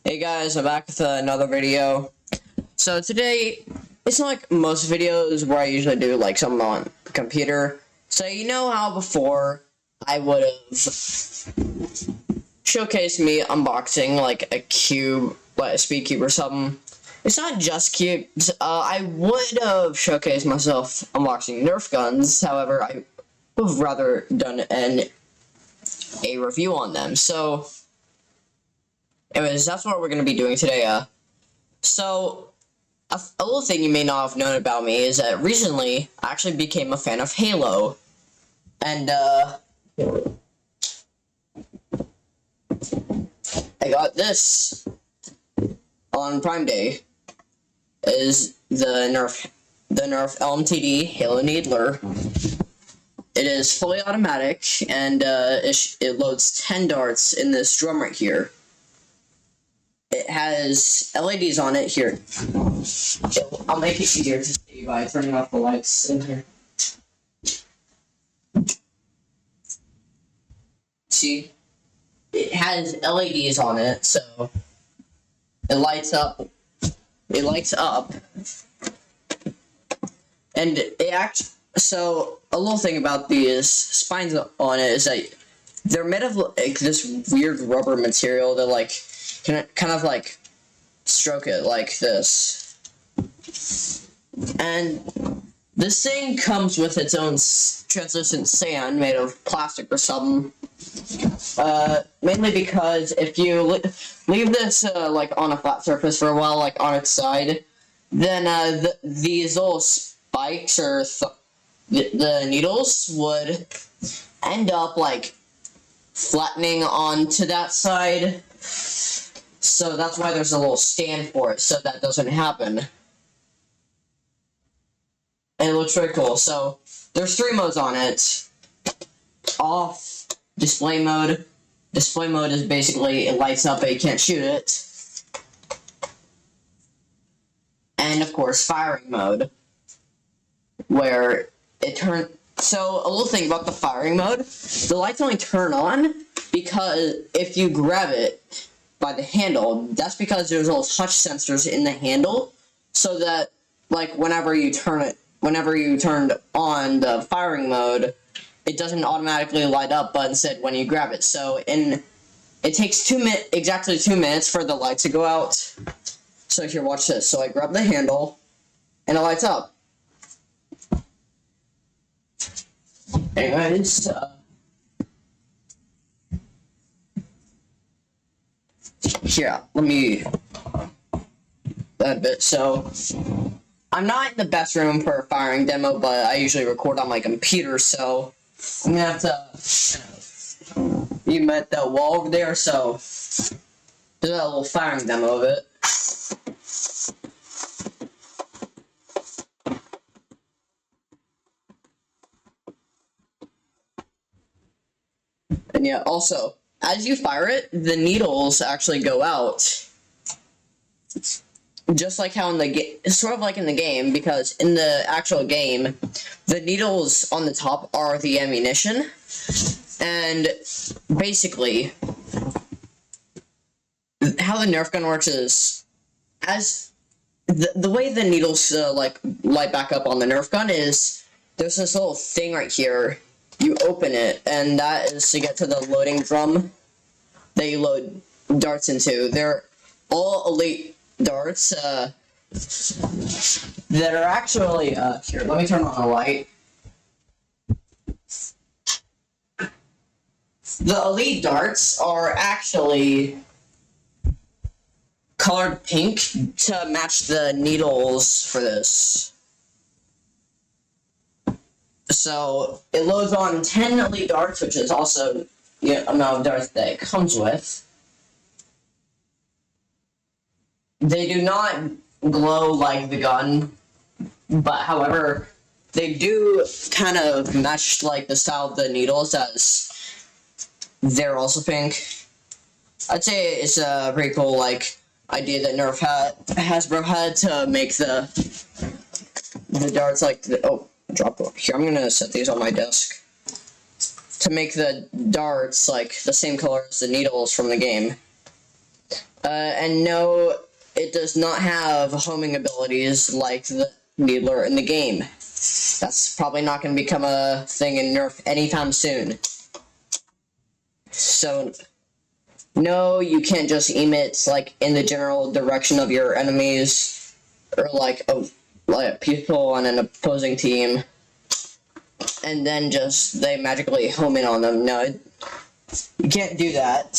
Hey guys, I'm back with another video. So today, it's not like most videos where I usually do like something on the computer. So you know how before I would have showcased me unboxing like a cube, like a speed cube or something. It's not just cubes. I would have showcased myself unboxing Nerf guns. However, I would have rather done a review on them. So anyways, that's what we're going to be doing today. So, a little thing you may not have known about me is that recently, I actually became a fan of Halo. And, I got this on Prime Day. Is the Nerf LMTD Halo Needler. It is fully automatic, and it loads 10 darts in this drum right here. It has LEDs on it here. I'll make it easier to see by turning off the lights in here. See? It has LEDs on it, so it lights up. It lights up. And so a little thing about these spines on it is that they're made of like this weird rubber material that like kind of like stroke it like this. And this thing comes with its own translucent sand made of plastic or something. Mainly because if you leave this like on a flat surface for a while, like on its side, then these little spikes or the needles would end up like flattening onto that side. So that's why there's a little stand for it, so that doesn't happen. And it looks very cool. So there's 3 modes on it. Off, display mode. Display mode is basically it lights up but you can't shoot it. And of course firing mode, where it turns. So a little thing about the firing mode, the lights only turn on because if you grab it by the handle, that's because there's little touch sensors in the handle, so that like whenever you turned on the firing mode, it doesn't automatically light up, but instead when you grab it. So it takes exactly 2 minutes for the light to go out. So here, watch this. So I grab the handle, and it lights up. Anyways, here, let me that bit. So I'm not in the best room for a firing demo, but I usually record on my computer, so I'm gonna have to. You met that wall over there, so there's a little firing demo of it. And yeah, also, as you fire it, the needles actually go out. Just like how in the game, sort of like in the game, because in the actual game, the needles on the top are the ammunition. And basically, how the Nerf gun works is, as the way the needles like light back up on the Nerf gun is, there's this little thing right here. You open it, and that is to get to the loading drum that you load darts into. They're all elite darts that are actually here. Let me turn on the light. The elite darts are actually colored pink to match the needles for this. So it loads on 10 elite darts, which is also the amount of darts that it comes with. They do not glow like the gun, but however, they do kind of match like the style of the needles, as they're also pink. I'd say it's a pretty cool like idea that Hasbro had to make the darts like drop over here. I'm gonna set these on my desk to make the darts like the same color as the needles from the game. And no, it does not have homing abilities like the Needler in the game. That's probably not going to become a thing in Nerf anytime soon. So, no, you can't just aim it, like, in the general direction of your enemies, or, like people on an opposing team, and then just, they magically home in on them. No, you can't do that,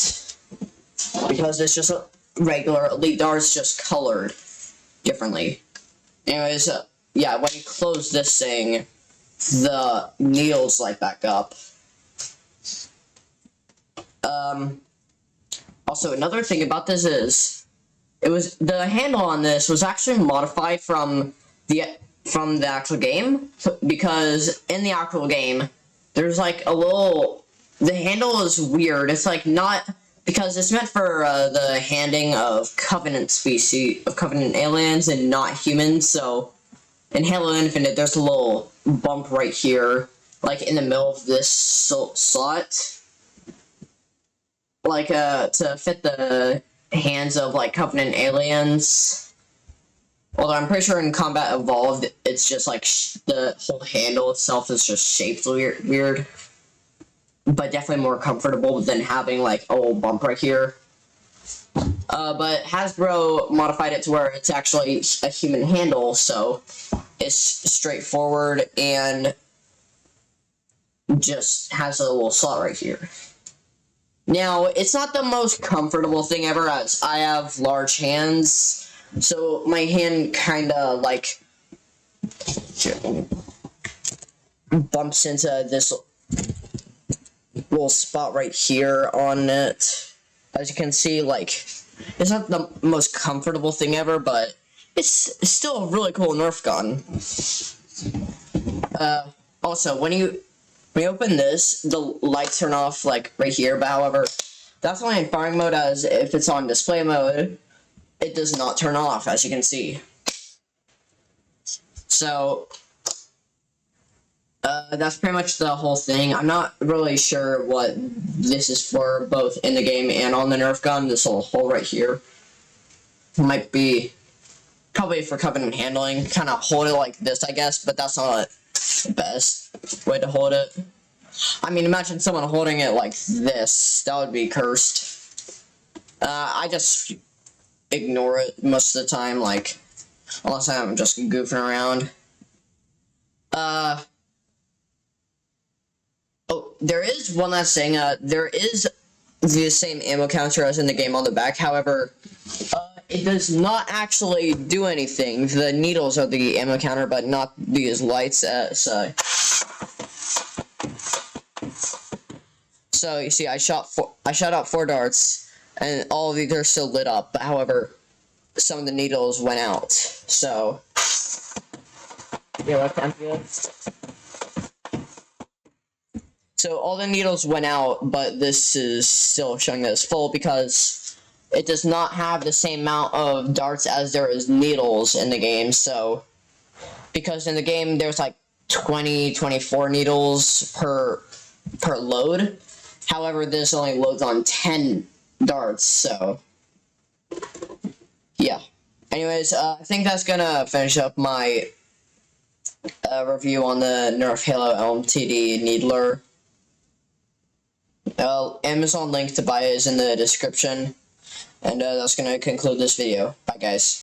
because it's just a regular elite darts, just colored differently. Anyways, yeah, when you close this thing, the needles light back up. Also, another thing about this is, the handle on this was actually modified from the actual game, because in the actual game, there's like the handle is weird. It's like not, because it's meant for the handing of Covenant aliens and not humans. So in Halo Infinite, there's a little bump right here, like in the middle of this slot, like to fit the hands of like Covenant aliens. Although I'm pretty sure in Combat Evolved, it's just like the whole handle itself is just shaped weird. But definitely more comfortable than having like a little bump right here. But Hasbro modified it to where it's actually a human handle, so it's straightforward and just has a little slot right here. Now, it's not the most comfortable thing ever, as I have large hands, so my hand kinda like bumps into this little spot right here on it. As you can see, like, it's not the most comfortable thing ever, but it's still a really cool Nerf gun. Also, when you open this, the lights turn off, like, right here, but however, that's only in firing mode, as if it's on display mode, it does not turn off, as you can see. So, that's pretty much the whole thing. I'm not really sure what this is for, both in the game and on the Nerf gun. This little hole right here might be probably for Covenant handling. Kind of hold it like this, I guess, but that's not the best way to hold it. I mean, imagine someone holding it like this. That would be cursed. I just ignore it most of the time, like, unless I'm just goofing around. Oh, there is one last thing. There is the same ammo counter as in the game on the back. However, it does not actually do anything. The needles are the ammo counter, but not these lights. So you see, I shot out 4 darts, and all of these are still lit up. But however, some of the needles went out. So yeah, let's empty it. So all the needles went out, but this is still showing that it's full because it does not have the same amount of darts as there is needles in the game. So, because in the game there's like 24 needles per load. However, this only loads on 10 darts, so yeah. Anyways, I think that's gonna finish up my review on the Nerf Halo LMTD Needler. Amazon link to buy it is in the description, and that's gonna conclude this video. Bye, guys.